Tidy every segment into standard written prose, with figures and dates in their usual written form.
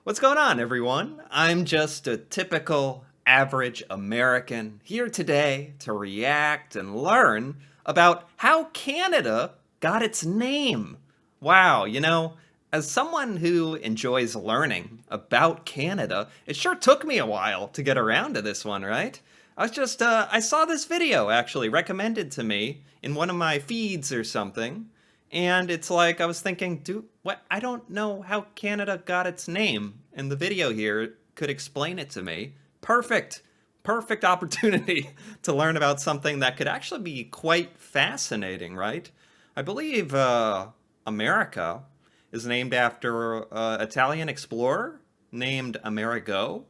What's going on, everyone? I'm just a typical average American here today to react and learn about how Canada got its name. Wow, as someone who enjoys learning about Canada, it sure took me a while to get around to this one, right? I saw this video actually recommended to me in one of my feeds or something, and it's like I was thinking, what? I don't know how Canada got its name, and the video here could explain it to me. Perfect opportunity to learn about something that could actually be quite fascinating, right? I believe America is named after an Italian explorer named Amerigo.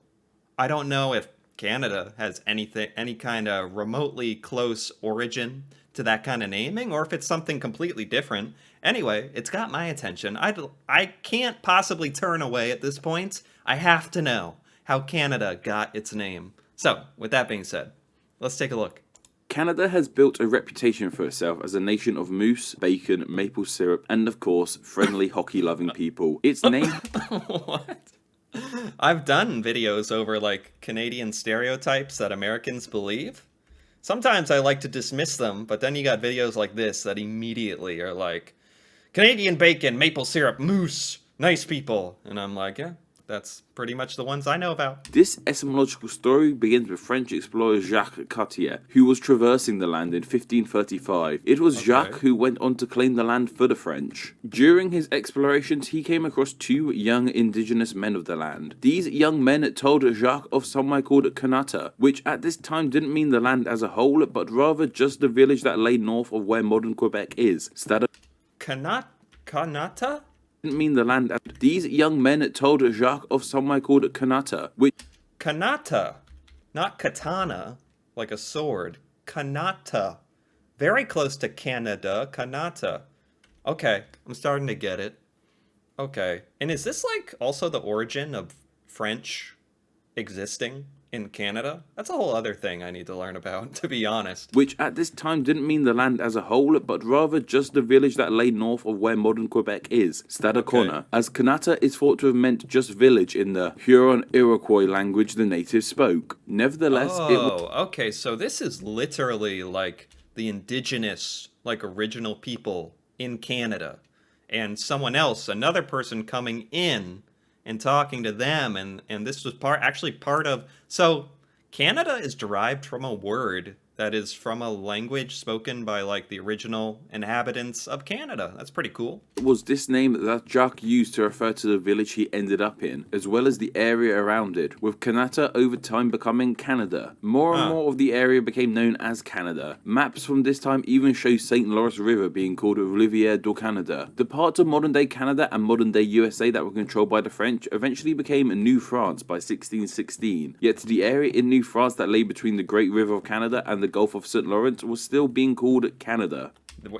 I don't know if Canada has any kind of remotely close origin to that kind of naming, or if it's something completely different. Anyway, it's got my attention. I can't possibly turn away at this point. I have to know how Canada got its name. So, with that being said, let's take a look. Canada has built a reputation for itself as a nation of moose, bacon, maple syrup, and of course, friendly hockey-loving people. Its name... What? I've done videos over like Canadian stereotypes that Americans believe. Sometimes I like to dismiss them, but then you got videos like this that immediately are like, Canadian bacon, maple syrup, moose, nice people. And I'm like, yeah, that's pretty much the ones I know about. This etymological story begins with French explorer Jacques Cartier, who was traversing the land in 1535. It was Jacques who went on to claim the land for the French. During his explorations, he came across two young indigenous men of the land. These young men told Jacques of somewhere called Kanata, which at this time didn't mean the land as a whole, but rather just the village that lay north of where modern Quebec is. Kanata? Didn't mean the land. These young men told Jacques of somewhere called Kanata, which... Kanata, not katana, like a sword. Kanata. Very close to Canada, Kanata. Okay, I'm starting to get it. Okay, and is this like also the origin of French existing in Canada? That's a whole other thing I need to learn about, to be honest. Which at this time didn't mean the land as a whole, but rather just the village that lay north of where modern Quebec is, Stadacona, as Kanata is thought to have meant just village in the Huron-Iroquois language the natives spoke. Nevertheless, okay, so this is literally like the indigenous, like original people in Canada, and someone else, another person coming in and talking to them, and this was actually part of... So, Canada is derived from a word that is from a language spoken by, like, the original inhabitants of Canada. That's pretty cool. It was this name that Jacques used to refer to the village he ended up in, as well as the area around it, with Kanata over time becoming Canada. More and more of the area became known as Canada. Maps from this time even show St. Lawrence River being called Rivière du Canada. The parts of modern-day Canada and modern-day USA that were controlled by the French eventually became New France by 1616. Yet the area in New France that lay between the Great River of Canada and the Gulf of St. Lawrence was still being called Canada.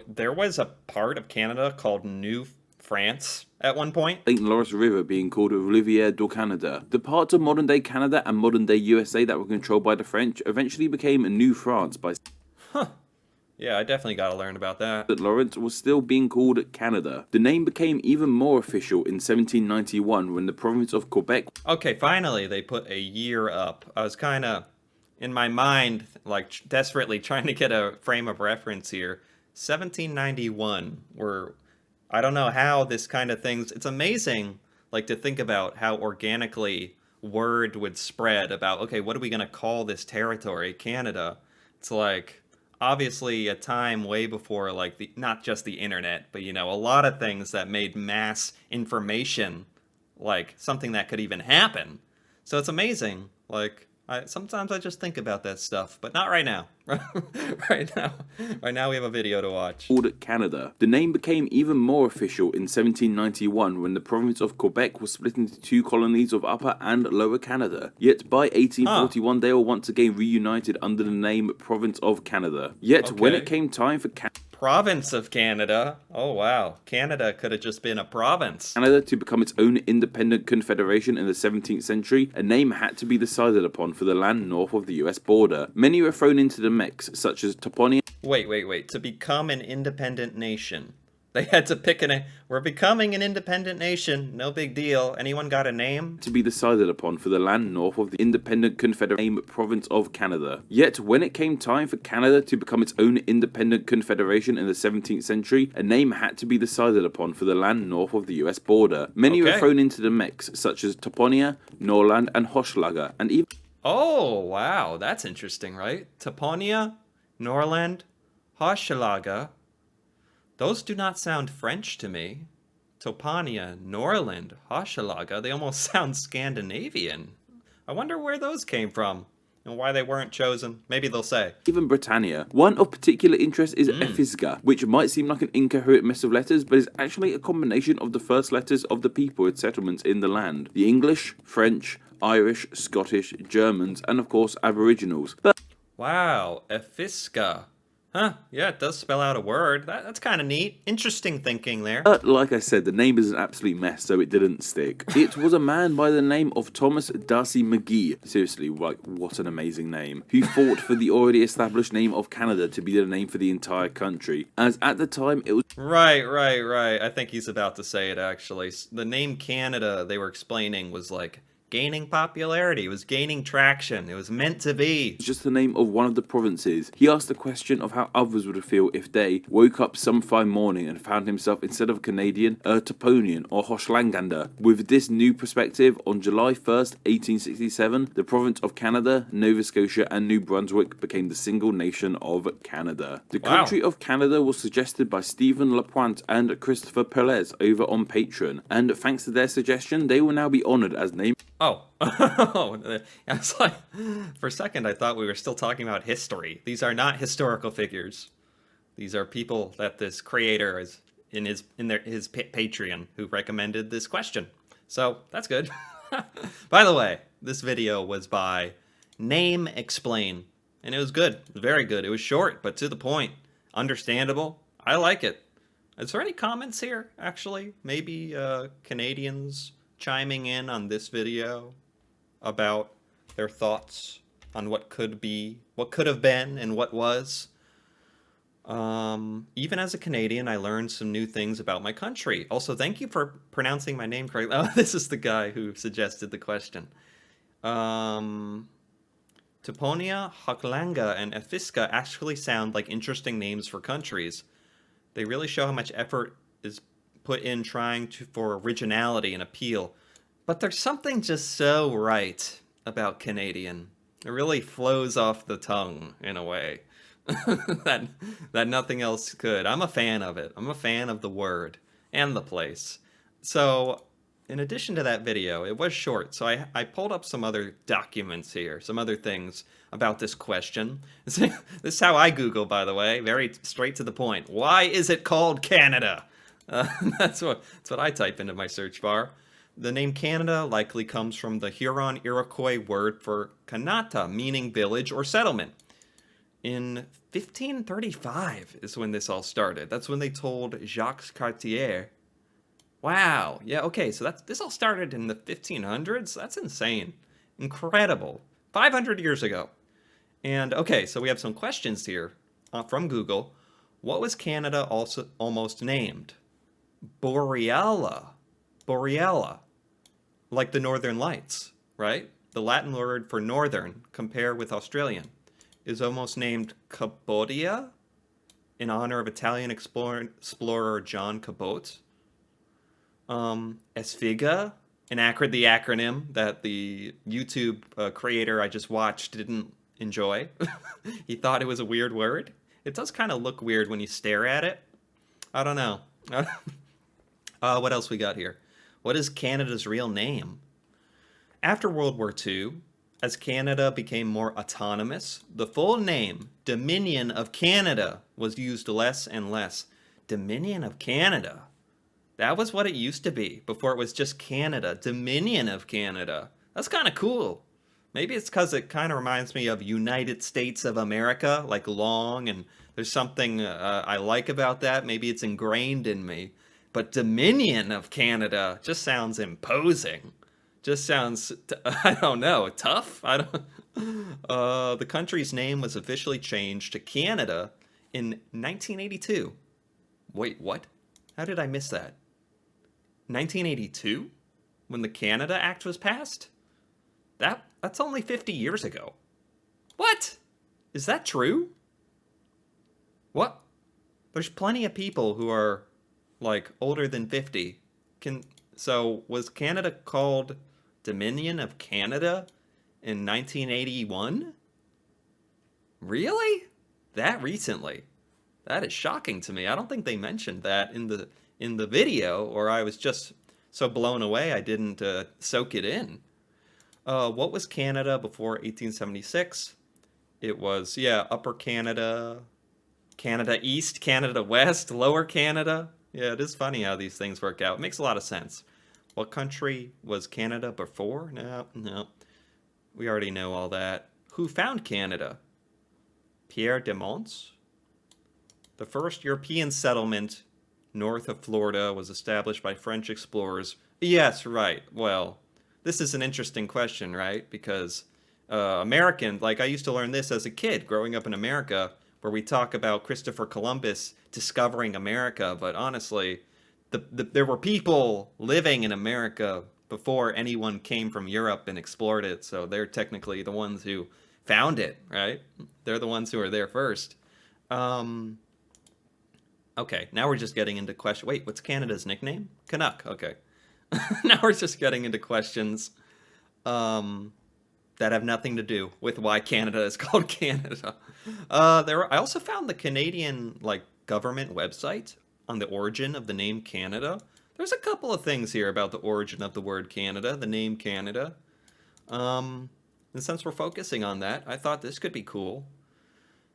There was a part of Canada called New France at one point? St. Lawrence River being called Rivière du Canada. The parts of modern-day Canada and modern-day USA that were controlled by the French eventually became New France by... Huh. Yeah, I definitely gotta learn about that. St. Lawrence was still being called Canada. The name became even more official in 1791 when the province of Quebec... Okay, finally they put a year up. I was kinda... in my mind, like, desperately trying to get a frame of reference here. 1791, where I don't know how this kind of things... It's amazing, like, to think about how organically word would spread about, okay, what are we going to call this territory, Canada? It's like, obviously a time way before, like, not just the internet, but, a lot of things that made mass information, like, something that could even happen. So it's amazing, like... sometimes I just think about that stuff, but not right now. Right now we have a video to watch. Called Canada. The name became even more official in 1791 when the province of Quebec was split into two colonies of Upper and Lower Canada. Yet by 1841 they were once again reunited under the name Province of Canada. Yet when it came time for Province of Canada. Oh wow, Canada could have just been a province. Canada to become its own independent confederation in the 17th century, a name had to be decided upon for the land north of the US border. Many were thrown into the mix, such as toponym... Wait. To become an independent nation, They had to pick we're becoming an independent nation. No big deal. Anyone got a name? To be decided upon for the land north of the independent Confederate province of Canada. Yet, when it came time for Canada to become its own independent confederation in the 17th century, a name had to be decided upon for the land north of the US border. Many were thrown into the mix, such as Toponia, Norland, and Hochelaga, and even... Oh, wow. That's interesting, right? Toponia, Norland, Hochelaga. Those do not sound French to me. Toponia, Norland, Hochelaga, they almost sound Scandinavian. I wonder where those came from and why they weren't chosen. Maybe they'll say. Even Britannia. One of particular interest is Ephysga, which might seem like an incoherent mess of letters, but is actually a combination of the first letters of the people and settlements in the land. The English, French, Irish, Scottish, Germans, and of course Aboriginals. But wow, Ephysga. Huh, yeah, it does spell out a word. That's kind of neat. Interesting thinking there. Like I said, the name is an absolute mess, so it didn't stick. It was a man by the name of Thomas Darcy McGee. Seriously, like, what an amazing name. Who fought for the already established name of Canada to be the name for the entire country. As at the time, it was... Right. I think he's about to say it, actually. The name Canada, they were explaining, was like gaining popularity. It was gaining traction. It was meant to be. It's just the name of one of the provinces. He asked the question of how others would feel if they woke up some fine morning and found himself, instead of Canadian, a Toponian or Hochelander. With this new perspective, on July 1st, 1867, the province of Canada, Nova Scotia, and New Brunswick became the single nation of Canada. The country of Canada was suggested by Stephen Lapointe and Christopher Perez over on Patreon, and thanks to their suggestion, they will now be honoured as named. Oh, I was like, for a second, I thought we were still talking about history. These are not historical figures. These are people that this creator is in his Patreon who recommended this question. So that's good. By the way, this video was by Name Explain, and it was good, very good. It was short, but to the point, understandable. I like it. Is there any comments here, actually? Maybe Canadians chiming in on this video about their thoughts on what could be, what could have been, and what was. Even as a Canadian, I learned some new things about my country. Also, thank you for pronouncing my name correctly. Oh, this is the guy who suggested the question. Toponia, Hochelaga, and Ephysga actually sound like interesting names for countries. They really show how much effort is put in trying for originality and appeal. But there's something just so right about Canadian. It really flows off the tongue in a way that nothing else could. I'm a fan of it. I'm a fan of the word and the place. So in addition to that video, it was short, so I pulled up some other documents here, some other things about this question. This is how I Google, by the way, very straight to the point. Why is it called Canada? That's what I type into my search bar. The name Canada likely comes from the Huron-Iroquois word for Kanata, meaning village or settlement. In 1535 is when this all started. That's when they told Jacques Cartier. Wow, yeah, okay, so this all started in the 1500s? That's insane. Incredible. 500 years ago. And, okay, so we have some questions here from Google. What was Canada also almost named? Borealis. Like the Northern Lights, right? The Latin word for northern, compare with Australian, is almost named Cabodia in honor of Italian explorer John Cabot. Esfiga, the acronym that the YouTube creator I just watched didn't enjoy. He thought it was a weird word. It does kind of look weird when you stare at it. I don't know. What else we got here? What is Canada's real name? After World War II, as Canada became more autonomous, the full name, Dominion of Canada, was used less and less. Dominion of Canada. That was what it used to be before it was just Canada. Dominion of Canada. That's kind of cool. Maybe it's because it kind of reminds me of United States of America, like long, and there's something I like about that. Maybe it's ingrained in me. But Dominion of Canada just sounds imposing. Just sounds, I don't know, tough? The country's name was officially changed to Canada in 1982. Wait, what? How did I miss that? 1982? When the Canada Act was passed? That's only 50 years ago. What? Is that true? What? There's plenty of people who are like older than 50. So was Canada called Dominion of Canada in 1981? Really? That recently? That is shocking to me. I don't think they mentioned that in the video, or I was just so blown away I didn't soak it in. What was Canada before 1876? It was, yeah, Upper Canada, Canada East, Canada West, Lower Canada. Yeah, it is funny how these things work out. It makes a lot of sense. What country was Canada before? No, no. We already know all that. Who found Canada? Pierre de Monts? The first European settlement north of Florida was established by French explorers. Yes, right. Well, this is an interesting question, right? Because American, like I used to learn this as a kid growing up in America, where we talk about Christopher Columbus discovering America, but honestly, there were people living in America before anyone came from Europe and explored it, so they're technically the ones who found it, right? They're the ones who are there first. Um, okay, now we're just getting into question. Wait, what's Canada's nickname? Canuck. Okay. Now we're just getting into questions um, that have nothing to do with why Canada is called Canada. I also found the Canadian like government website on the origin of the name Canada. There's a couple of things here about the origin of the word Canada, the name Canada. And since we're focusing on that, I thought this could be cool.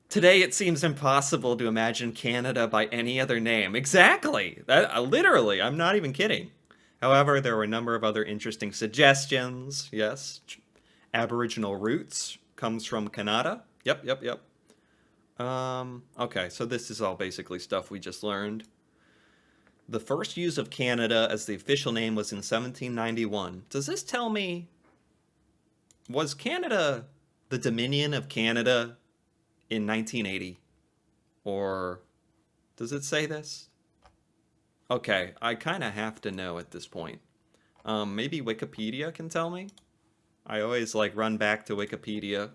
Today, it seems impossible to imagine Canada by any other name. Exactly. Literally, I'm not even kidding. However, there were a number of other interesting suggestions. Yes, Aboriginal roots comes from Canada. Yep, yep, yep. Okay, so this is all basically stuff we just learned. The first use of Canada as the official name was in 1791. Does this tell me, was Canada the Dominion of Canada in 1980? Or does it say this? Okay, I kind of have to know at this point. Maybe Wikipedia can tell me? I always like run back to Wikipedia.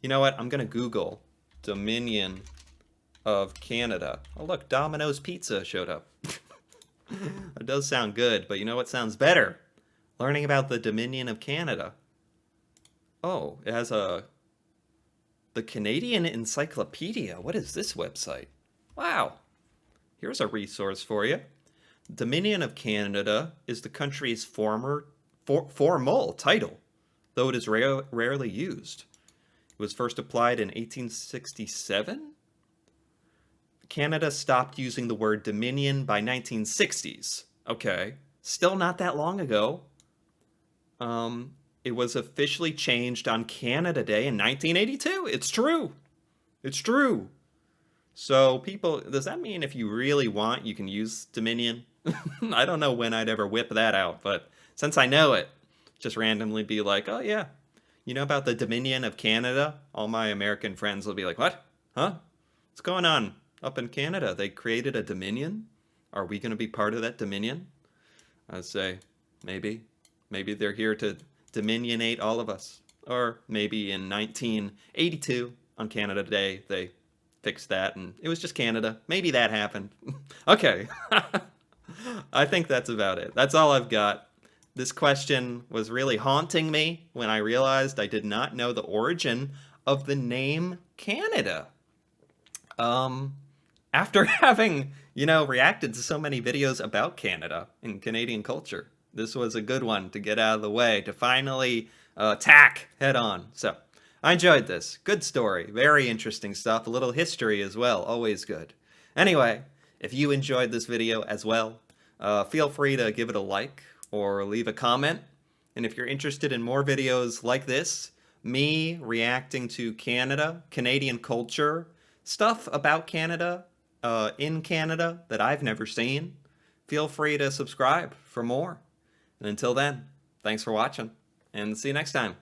You know what? I'm gonna Google Dominion of Canada. Oh look, Domino's Pizza showed up. It does sound good, but you know what sounds better? Learning about the Dominion of Canada. Oh, it has the Canadian Encyclopedia. What is this website? Wow. Here's a resource for you. Dominion of Canada is the country's formal title, though it is rarely used. It was first applied in 1867. Canada stopped using the word Dominion by 1960s. Okay, still not that long ago. It was officially changed on Canada Day in 1982. It's true. It's true. So people, does that mean if you really want, you can use Dominion? I don't know when I'd ever whip that out, but since I know it, just randomly be like, oh yeah, you know about the Dominion of Canada? All my American friends will be like, what? Huh? What's going on up in Canada? They created a Dominion? Are we going to be part of that Dominion? I'd say, maybe. Maybe they're here to dominionate all of us. Or maybe in 1982, on Canada Day, they fixed that and it was just Canada. Maybe that happened. Okay. I think that's about it. That's all I've got. This question was really haunting me when I realized I did not know the origin of the name Canada. After having, reacted to so many videos about Canada and Canadian culture, this was a good one to get out of the way, to finally attack head on. So, I enjoyed this. Good story. Very interesting stuff. A little history as well. Always good. Anyway, if you enjoyed this video as well, feel free to give it a like or leave a comment. And if you're interested in more videos like this, me reacting to Canada, Canadian culture, stuff about Canada, in Canada that I've never seen, feel free to subscribe for more. And until then, thanks for watching, and see you next time.